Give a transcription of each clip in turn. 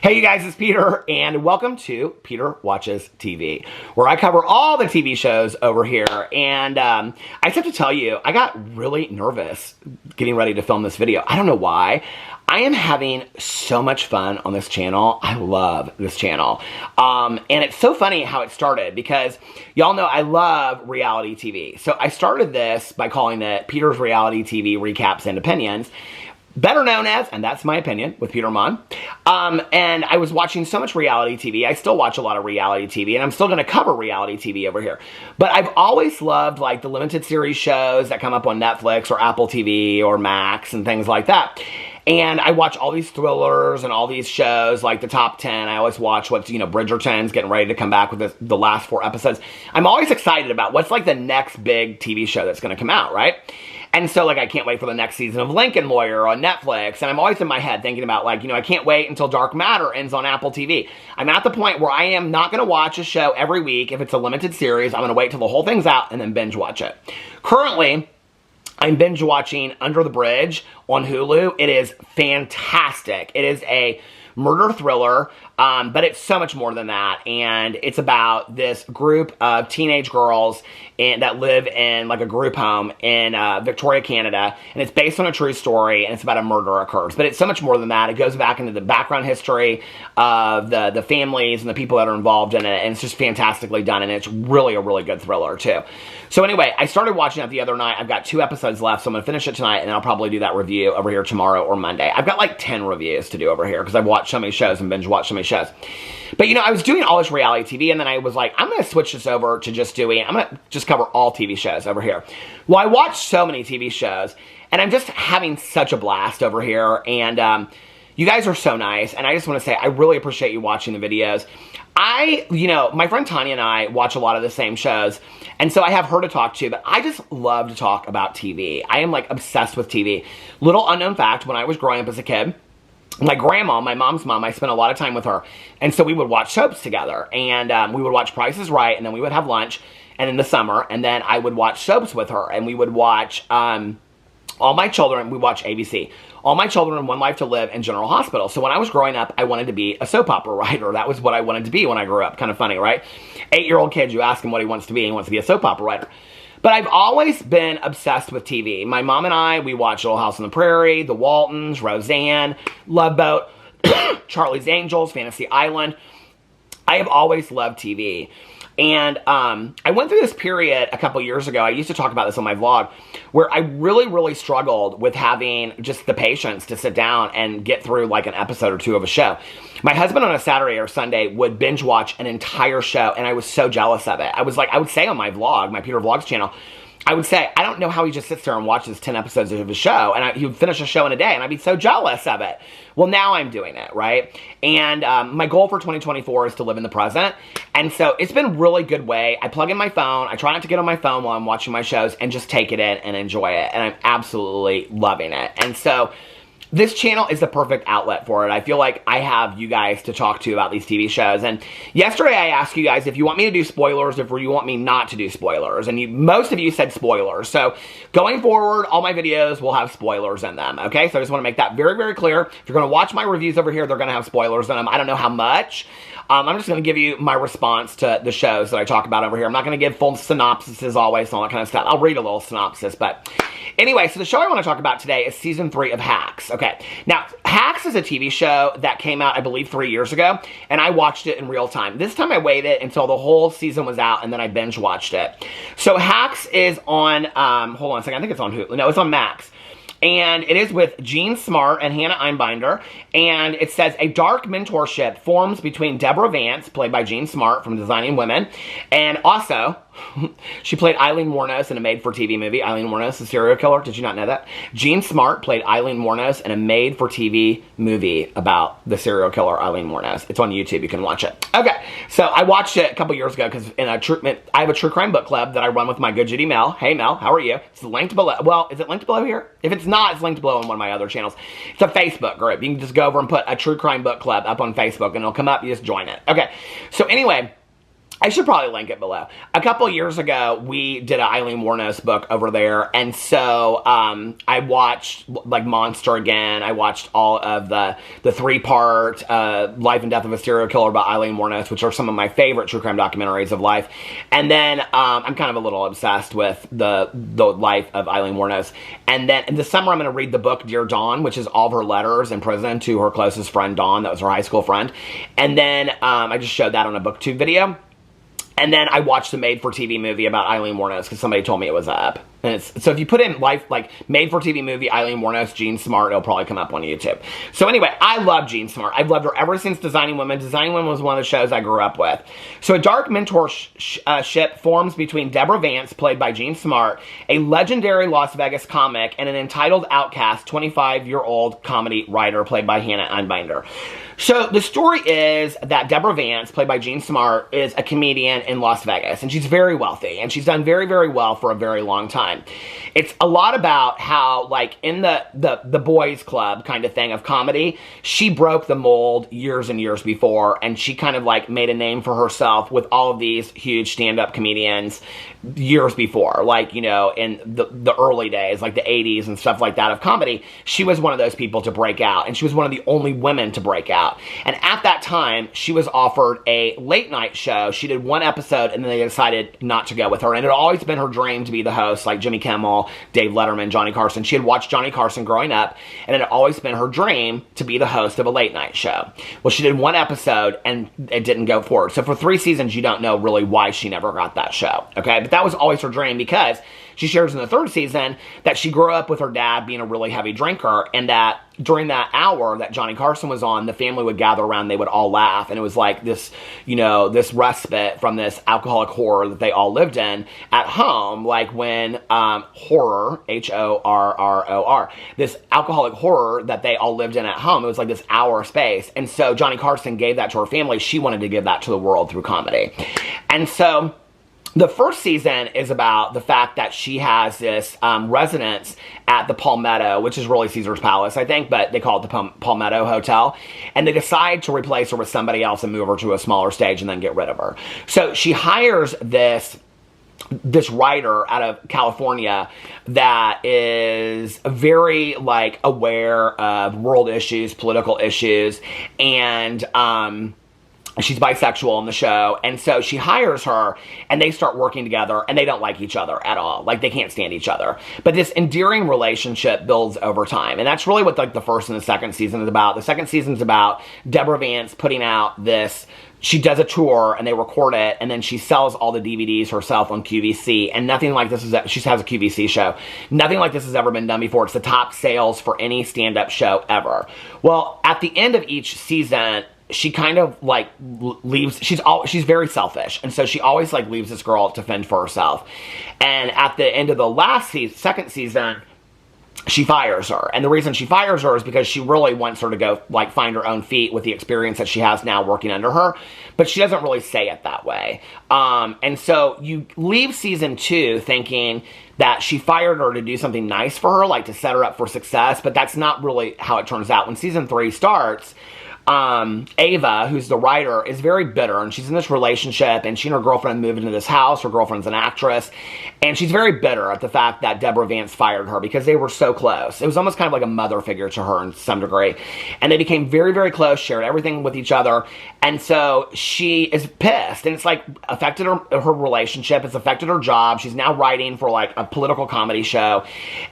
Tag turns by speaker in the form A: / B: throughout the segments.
A: Hey you guys, it's Peter, and welcome to Peter Watches TV, where I cover all the TV shows over here. And I just have to tell you, I got really nervous getting ready to film this video. I don't know why. I am having so much fun on this channel. I love this channel. And it's so funny how it started because y'all know I love reality TV. So I started this by calling it Peter's Reality TV Recaps and Opinions. Better known as, and that's my opinion, with Peter Mon. And I was watching so much reality TV. I still watch a lot of reality TV, and I'm still going to cover reality TV over here. But I've always loved, like, the limited series shows that come up on Netflix or Apple TV or Max and things like that. And I watch all these thrillers and all these shows, like the top 10. I always watch what's, Bridgerton's getting ready to come back with the last 4 episodes. I'm always excited about what's, like, the next big TV show that's going to come out, right? And so, like, I can't wait for the next season of Lincoln Lawyer on Netflix. And I'm always in my head thinking about, like, I can't wait until Dark Matter ends on Apple TV. I'm at the point where I am not going to watch a show every week. If it's a limited series, I'm going to wait till the whole thing's out and then binge watch it. Currently, I'm binge watching Under the Bridge on Hulu. It is fantastic. It is a murder thriller, but it's so much more than that. And it's about this group of teenage girls that live in, like, a group home in Victoria, Canada. And it's based on a true story, and it's about a murder occurs. But it's so much more than that. It goes back into the background history of the families and the people that are involved in it. And it's just fantastically done. And it's really a really good thriller, too. So anyway, I started watching it the other night. I've got 2 episodes left, so I'm going to finish it tonight, and I'll probably do that review over here tomorrow or Monday. I've got like 10 reviews to do over here because I've watched so many shows and binge watched so many shows. But, I was doing all this reality TV, and then I was like, I'm going to switch this over to I'm going to just cover all TV shows over here. Well, I watch so many TV shows, and I'm just having such a blast over here, and you guys are so nice, and I just want to say I really appreciate you watching the videos. My friend Tanya and I watch a lot of the same shows, and so I have her to talk to, but I just love to talk about TV. I am, like, obsessed with TV. Little unknown fact, when I was growing up as a kid, my grandma, my mom's mom, I spent a lot of time with her, and so we would watch soaps together, and we would watch Price is Right, and then we would have lunch, and in the summer, and then I would watch soaps with her, and we would watch, All My Children, we watch ABC. All My Children, One Life to Live, and General Hospital. So when I was growing up, I wanted to be a soap opera writer. That was what I wanted to be when I grew up. Kind of funny, right? 8-year-old kid, you ask him what he wants to be, and he wants to be a soap opera writer. But I've always been obsessed with TV. My mom and I, we watch Little House on the Prairie, The Waltons, Roseanne, Love Boat, Charlie's Angels, Fantasy Island. I have always loved TV. And I went through this period a couple years ago, I used to talk about this on my vlog, where I really, really struggled with having just the patience to sit down and get through like an episode or 2 of a show. My husband on a Saturday or Sunday would binge watch an entire show, and I was so jealous of it. I would say on my vlog, my Peter Vlogs channel, I would say, I don't know how he just sits there and watches 10 episodes of a show, and he would finish a show in a day, and I'd be so jealous of it. Well, now I'm doing it, right? And my goal for 2024 is to live in the present, and so it's been a really good way. I plug in my phone, I try not to get on my phone while I'm watching my shows, and just take it in and enjoy it, and I'm absolutely loving it. And so this channel is the perfect outlet for it. I feel like I have you guys to talk to about these TV shows. And yesterday I asked you guys if you want me to do spoilers, if you want me not to do spoilers. And most of you said spoilers. So going forward, all my videos will have spoilers in them. Okay, so I just want to make that very, very clear. If you're going to watch my reviews over here, they're going to have spoilers in them. I don't know how much. I'm just going to give you my response to the shows that I talk about over here. I'm not going to give full synopsises always and all that kind of stuff. I'll read a little synopsis, but anyway, so the show I want to talk about today is Season 3 of Hacks. Okay, now, Hacks is a TV show that came out, I believe, 3 years ago, and I watched it in real time. This time I waited until the whole season was out, and then I binge watched it. So Hacks is on, hold on a second, I think it's on Hulu. No, it's on Max. And it is with Jean Smart and Hannah Einbinder. And it says, a dark mentorship forms between Deborah Vance, played by Jean Smart from Designing Women, and also, she played Eileen Wuornos in a made-for-TV movie. Eileen Wuornos, the serial killer. Did you not know that? Jean Smart played Eileen Wuornos in a made-for-TV movie about the serial killer Eileen Wuornos. It's on YouTube. You can watch it. Okay, so I watched it a couple years ago because I have a true crime book club that I run with my good Judy Mel. Hey, Mel, how are you? It's linked below. Well, is it linked below here? If it's not, it's linked below on one of my other channels. It's a Facebook group. You can just go over and put a true crime book club up on Facebook, and it'll come up. You just join it. Okay, so anyway, I should probably link it below. A couple years ago, we did an Eileen Wuornos book over there, and so I watched like Monster again. I watched all of the 3-part Life and Death of a Serial Killer by Eileen Wuornos, which are some of my favorite true crime documentaries of life. And then I'm kind of a little obsessed with the life of Eileen Wuornos. And then in the summer, I'm going to read the book Dear Dawn, which is all of her letters in prison to her closest friend Dawn. That was her high school friend. And then I just showed that on a BookTube video. And then I watched the made-for-TV movie about Eileen Wuornos because somebody told me it was up. And so if you put in life, like made-for-TV movie, Eileen Wuornos, Jean Smart, it'll probably come up on YouTube. So anyway, I love Jean Smart. I've loved her ever since Designing Women. Designing Women was one of the shows I grew up with. So a dark mentorship forms between Deborah Vance, played by Jean Smart, a legendary Las Vegas comic, and an entitled outcast 25-year-old comedy writer, played by Hannah Einbinder. So the story is that Deborah Vance, played by Jean Smart, is a comedian in Las Vegas, and she's very wealthy, and she's done very, very well for a very long time. It's a lot about how, like, in the boys club kind of thing of comedy, she broke the mold years and years before, and she kind of, like, made a name for herself with all of these huge stand-up comedians years before. Like, you know, in the early days, like the 80s and stuff like that of comedy, she was one of those people to break out, and she was one of the only women to break out. And at that time, she was offered a late-night show. She did one episode, and then they decided not to go with her. And it had always been her dream to be the host, like Jimmy Kimmel, Dave Letterman, Johnny Carson. She had watched Johnny Carson growing up, and it had always been her dream to be the host of a late-night show. Well, she did one episode, and it didn't go forward. So for 3 seasons, you don't know really why she never got that show, okay? But that was always her dream, because she shares in the 3rd season that she grew up with her dad being a really heavy drinker, and that during that hour that Johnny Carson was on, the family would gather around, they would all laugh, and it was like this, you know, this respite from this alcoholic horror that they all lived in at home, like when horror, H-O-R-R-O-R, this alcoholic horror that they all lived in at home, it was like this hour space. And so Johnny Carson gave that to her family. She wanted to give that to the world through comedy. And so the 1st season is about the fact that she has this residence at the Palmetto, which is really Caesar's Palace, I think, but they call it the Palmetto Hotel. And they decide to replace her with somebody else and move her to a smaller stage and then get rid of her. So she hires this writer out of California that is very, like, aware of world issues, political issues, and she's bisexual in the show, and so she hires her, and they start working together, and they don't like each other at all. Like, they can't stand each other. But this endearing relationship builds over time, and that's really what, like, the 1st and the 2nd season is about. The 2nd season is about Deborah Vance putting out this. She does a tour, and they record it, and then she sells all the DVDs herself on QVC, and nothing like this she has a QVC show. Nothing like this has ever been done before. It's the top sales for any stand-up show ever. Well, at the end of each season, she kind of, like, leaves. She's very selfish, and so she always, like, leaves this girl to fend for herself. And at the end of the second season, she fires her. And the reason she fires her is because she really wants her to go, like, find her own feet with the experience that she has now working under her. But she doesn't really say it that way. And so you leave season 2 thinking that she fired her to do something nice for her, like to set her up for success. But that's not really how it turns out. When season 3 starts, Ava, who's the writer, is very bitter, and she's in this relationship, and she and her girlfriend move into this house. Her girlfriend's an actress, and she's very bitter at the fact that Deborah Vance fired her because they were so close. It was almost kind of like a mother figure to her in some degree, and they became very, very close, shared everything with each other, and so she is pissed, and it's like affected her relationship. It's affected her job. She's now writing for, like, a political comedy show,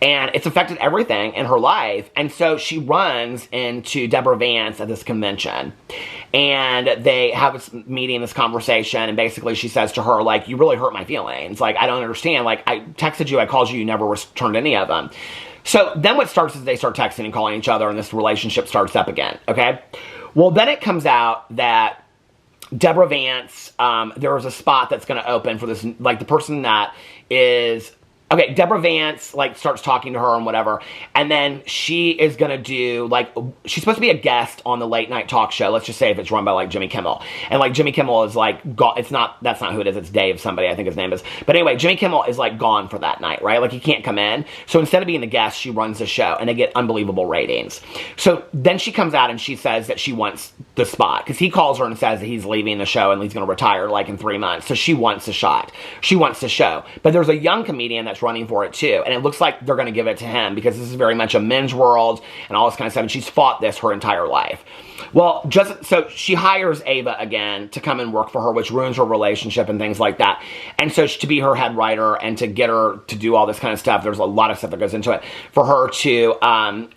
A: and it's affected everything in her life. And so she runs into Deborah Vance at this convention, and they have this meeting, this conversation, and basically she says to her, like, you really hurt my feelings. Like, I don't understand. Like, I texted you, I called you, you never returned any of them. So then what starts is they start texting and calling each other, and this relationship starts up again, okay? Well, then it comes out that Deborah Vance, there is a spot that's going to open for this, like, the person that is okay, Deborah Vance, like, starts talking to her and whatever, and then she is gonna do, like, she's supposed to be a guest on the late night talk show, let's just say if it's run by, like, Jimmy Kimmel, and, like, Jimmy Kimmel is, like, that's not who it is, it's Dave somebody, I think his name is, but anyway, Jimmy Kimmel is, like, gone for that night, right, like, he can't come in, so instead of being the guest, she runs the show, and they get unbelievable ratings. So then she comes out and she says that she wants the spot, because he calls her and says that he's leaving the show and he's gonna retire, like, in 3 months, so she wants a shot, she wants the show, but there's a young comedian that's running for it too, and it looks like they're going to give it to him because this is very much a men's world and all this kind of stuff, and she's fought this her entire life. Well, just so she hires Ava again to come and work for her, which ruins her relationship and things like that, and so to be her head writer and to get her to do all this kind of stuff, there's a lot of stuff that goes into it for her to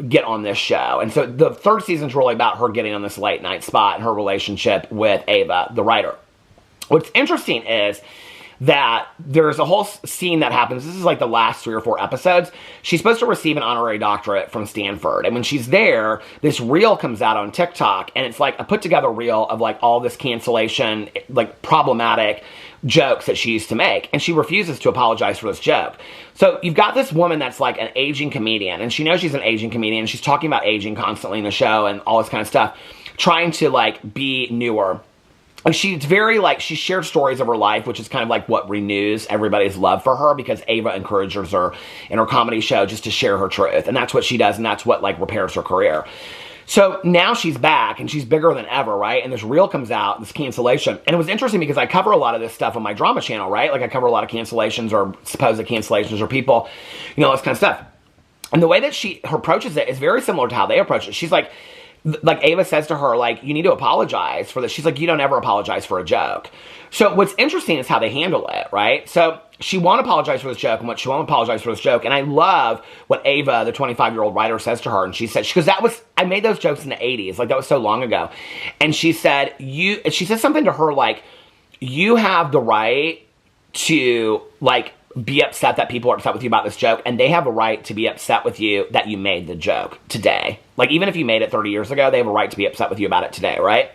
A: get on this show. And so the third season's really about her getting on this late night spot and her relationship with Ava, the writer. What's interesting is that there's a whole scene that happens. This is like the last 3 or 4 episodes. She's supposed to receive an honorary doctorate from Stanford. And when she's there, this reel comes out on TikTok. And it's like a put together reel of like all this cancellation, like problematic jokes that she used to make. And she refuses to apologize for this joke. So you've got this woman that's like an aging comedian. And she knows she's an aging comedian. She's talking about aging constantly in the show and all this kind of stuff. Trying to like be newer. And she's very, like, she shared stories of her life, which is kind of like what renews everybody's love for her because Ava encourages her in her comedy show just to share her truth. And that's what she does, and that's what, like, repairs her career. So now she's back, and she's bigger than ever, right? And this reel comes out, this cancellation. And it was interesting because I cover a lot of this stuff on my drama channel, right? Like, I cover a lot of cancellations or supposed cancellations or people, you know, all this kind of stuff. And the way that she approaches it is very similar to how they approach it. She's like Ava says to her, like, you need to apologize for this. She's like, you don't ever apologize for a joke. So what's interesting is how they handle it, right? So she won't apologize for this joke, and she won't apologize for this joke. And I love what Ava, the 25-year-old writer, says to her. And she goes, I made those jokes in the 80s. Like, that was so long ago. And she said, she said something to her like, you have the right to, like, be upset that people are upset with you about this joke, and they have a right to be upset with you that you made the joke today. Like, even if you made it 30 years ago, they have a right to be upset with you about it today, right?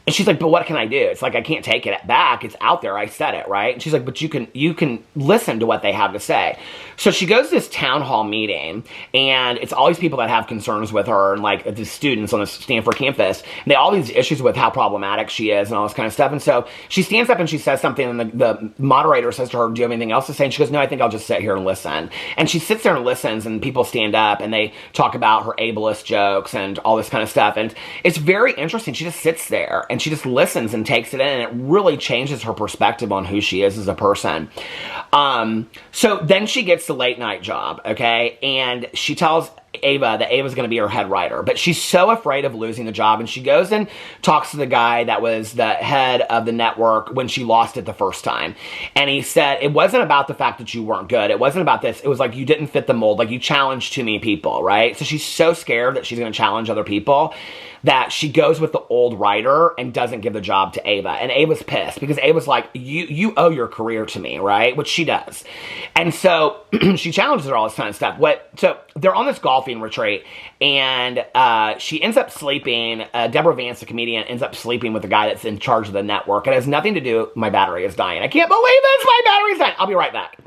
A: And she's like, but what can I do? It's like, I can't take it back. It's out there. I said it, right? And she's like, but you can listen to what they have to say. So she goes to this town hall meeting, and it's all these people that have concerns with her, and like the students on the Stanford campus, and they all these issues with how problematic she is and all this kind of stuff. And so she stands up and she says something, and the moderator says to her, do you have anything else to say? And she goes, no, I think I'll just sit here and listen. And she sits there and listens, and people stand up, and they talk about her ableist jokes and all this kind of stuff. And it's very interesting. She just sits there, and she just listens and takes it in, and it really changes her perspective on who she is as a person. So then she gets the late night job, okay? And she tells Ava that Ava's going to be her head writer, but she's so afraid of losing the job, and she goes and talks to the guy that was the head of the network when she lost it the first time. And he said, it wasn't about the fact that you weren't good. It wasn't about this. It was like, you didn't fit the mold. Like, you challenged too many people, right? So she's so scared that she's going to challenge other people that she goes with the old writer and doesn't give the job to Ava. And Ava's pissed because Ava's like, you owe your career to me, right? Which she does. And so she challenges her all this kind of stuff. So they're on this golfing retreat, and she ends up sleeping. Deborah Vance, the comedian, ends up sleeping with the guy that's in charge of the network. It has nothing to do, my battery is dying. I can't believe this, my battery's dying. I'll be right back.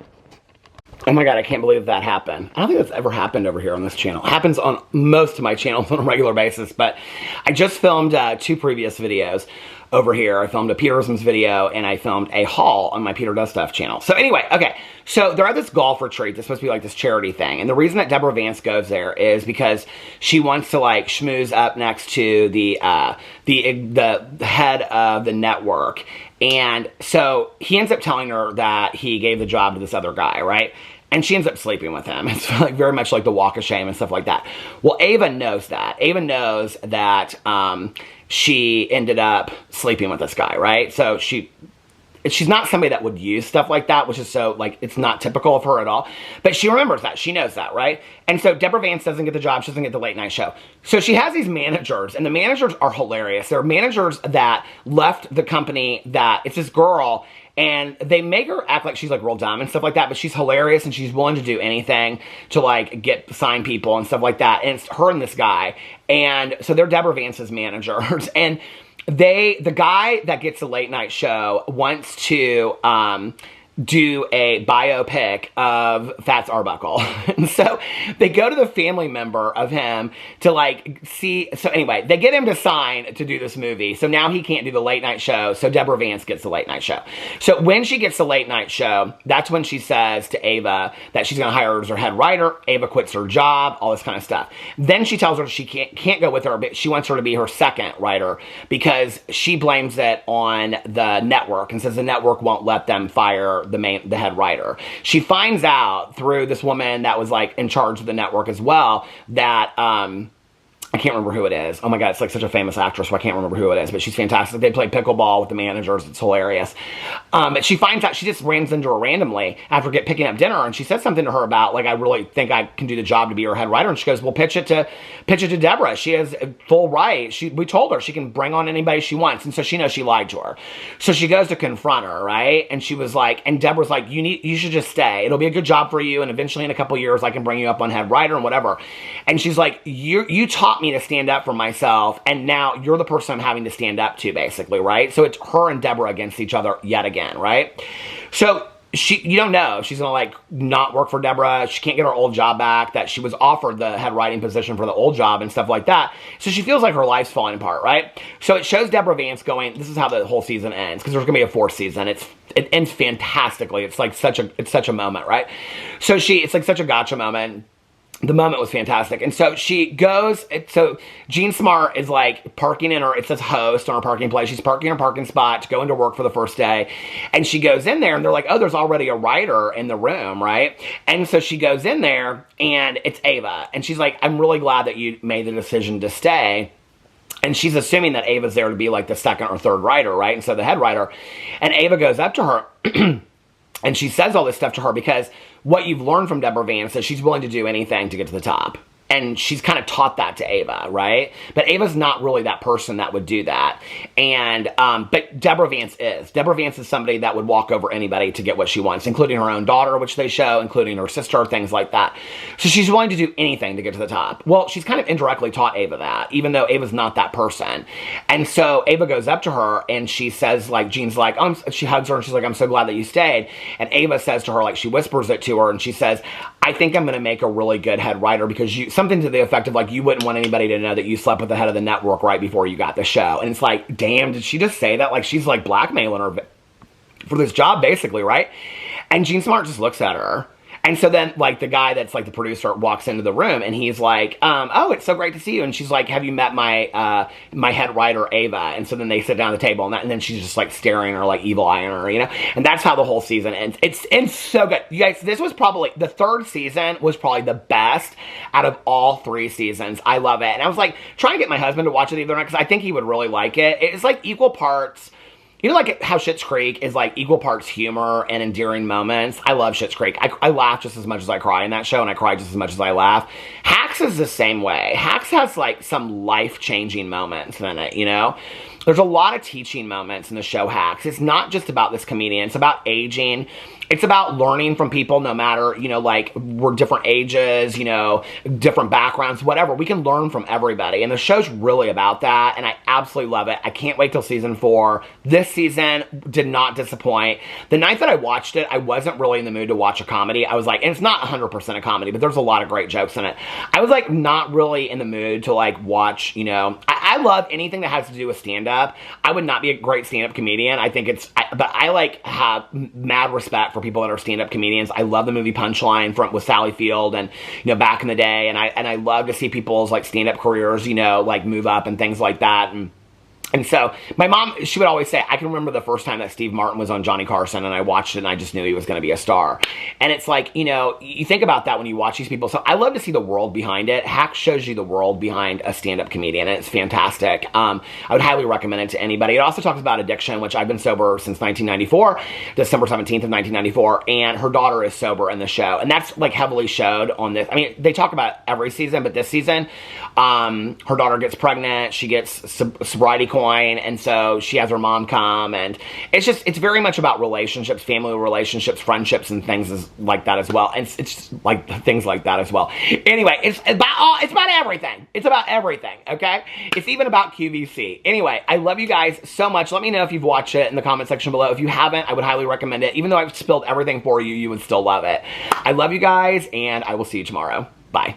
A: Oh my God, I can't believe that happened. I don't think that's ever happened over here on this channel. It happens on most of my channels on a regular basis, but I just filmed 2 previous videos over here. I filmed a Peterisms video, and I filmed a haul on my Peter Does Stuff channel. So anyway, okay, so they're at this golf retreat. It's supposed to be like this charity thing, and the reason that Deborah Vance goes there is because she wants to like schmooze up next to the head of the network. And so he ends up telling her that he gave the job to this other guy, right? And she ends up sleeping with him. It's like very much like the walk of shame and stuff like that. Well, Ava knows that. Ava knows that she ended up sleeping with this guy, right? So she's not somebody that would use stuff like that, which is so, like, it's not typical of her at all. But she remembers that. She knows that, right? And so Deborah Vance doesn't get the job. She doesn't get the late night show. So she has these managers, and the managers are hilarious. They're managers that left the company that, it's this girl, and they make her act like she's, like, real dumb and stuff like that, but she's hilarious, and she's willing to do anything to, like, sign people and stuff like that. And it's her and this guy. And so they're Deborah Vance's managers. And the guy that gets the late night show wants to do a biopic of Fats Arbuckle. And so they go to the family member of him to like see. So anyway, they get him to sign to do this movie. So now he can't do the late night show. So Deborah Vance gets the late night show. So when she gets the late night show, that's when she says to Ava that she's going to hire her as her head writer. Ava quits her job, all this kind of stuff. Then she tells her she can't go with her, but she wants her to be her second writer because she blames it on the network and says the network won't let them fire the head writer. She finds out through this woman that was like in charge of the network as well that I can't remember who it is. Oh my God, it's like such a famous actress, so I can't remember who it is, but she's fantastic. They play pickleball with the managers. It's hilarious. But she finds out, she just runs into her randomly after picking up dinner, and she said something to her about, like, I really think I can do the job to be her head writer. And she goes, well, pitch it to Deborah. She has full right. We told her she can bring on anybody she wants. And so she knows she lied to her. So she goes to confront her, right? And she was like, and Deborah's like, you should just stay. It'll be a good job for you. And eventually in a couple years, I can bring you up on head writer and whatever. And she's like, you taught me to stand up for myself, and now you're the person I'm having to stand up to, basically, right? So it's her and Deborah against each other yet again, right? So you don't know if she's gonna like not work for Deborah. She can't get her old job back that she was offered the head writing position for the old job and stuff like that. So she feels like her life's falling apart, right? So it shows Deborah Vance going, this is how the whole season ends, because there's gonna be a fourth season. It ends fantastically. It's like such a moment, right? So it's like such a gotcha moment. The moment was fantastic. And so she goes, so Jean Smart is like parking in her, it says host on her parking place. She's parking in her parking spot to go into work for the first day. And she goes in there and they're like, oh, there's already a writer in the room, right? And so she goes in there and it's Ava. And she's like, I'm really glad that you made the decision to stay. And she's assuming that Ava's there to be like the second or third writer, right? And so the head writer. And Ava goes up to her and she says all this stuff to her because what you've learned from Deborah Vance is she's willing to do anything to get to the top. And she's kind of taught that to Ava, right? But Ava's not really that person that would do that. And, but Deborah Vance is. Deborah Vance is somebody that would walk over anybody to get what she wants, including her own daughter, which they show, including her sister, things like that. So she's willing to do anything to get to the top. Well, she's kind of indirectly taught Ava that, even though Ava's not that person. And so Ava goes up to her and she says, like, Jean's like, she hugs her and she's like, I'm so glad that you stayed. And Ava says to her, like, she whispers it to her and she says, I think I'm going to make a really good head writer because something to the effect of like, you wouldn't want anybody to know that you slept with the head of the network right before you got the show. And it's like, damn, did she just say that? Like, she's like blackmailing her for this job, basically, right? And Jean Smart just looks at her. And so then, like, the guy that's, like, the producer walks into the room, and he's like, oh, it's so great to see you. And she's like, have you met my my head writer, Ava? And so then they sit down at the table, and then she's just, like, staring at her, like, evil eyeing her, you know? And that's how the whole season ends. It's so good. You guys, this was probably, the third season was probably the best out of all three seasons. I love it. And I was, like, trying to get my husband to watch it the other night, because I think he would really like it. It's, like, equal parts. You know, like how Schitt's Creek is like equal parts humor and endearing moments. I love Schitt's Creek. I laugh just as much as I cry in that show, and I cry just as much as I laugh. Hacks is the same way. Hacks has like some life-changing moments in it, you know? There's a lot of teaching moments in the show Hacks. It's not just about this comedian. It's about aging. It's about learning from people no matter, you know, like, we're different ages, you know, different backgrounds, whatever. We can learn from everybody. And the show's really about that, and I absolutely love it. I can't wait till season 4. This season did not disappoint. The night that I watched it, I wasn't really in the mood to watch a comedy. I was like, and it's not 100% a comedy, but there's a lot of great jokes in it. I was, like, not really in the mood to, like, watch, you know. I love anything that has to do with stand-up. I would not be a great stand-up comedian. I think but I, like, have mad respect for people that are stand-up comedians. I love the movie Punchline with Sally Field and, you know, back in the day, and I love to see people's, like, stand-up careers, you know, like, move up and things like that. And so, my mom, she would always say, I can remember the first time that Steve Martin was on Johnny Carson, and I watched it, and I just knew he was going to be a star. And it's like, you know, you think about that when you watch these people. So, I love to see the world behind it. Hacks shows you the world behind a stand-up comedian, and it's fantastic. I would highly recommend it to anybody. It also talks about addiction, which I've been sober since 1994, December 17th of 1994, and her daughter is sober in the show. And that's, like, heavily showed on this. I mean, they talk about every season, but this season, her daughter gets pregnant, she gets sobriety coins Bitcoin, and so she has her mom come, and it's very much about relationships, family relationships, friendships, and things like that as well. And it's just like things like that as well. Anyway, it's about everything. It's about everything, okay? It's even about QVC. Anyway, I love you guys so much. Let me know if you've watched it in the comment section below. If you haven't, I would highly recommend it. Even though I've spilled everything for you, you would still love it. I love you guys, and I will see you tomorrow. Bye.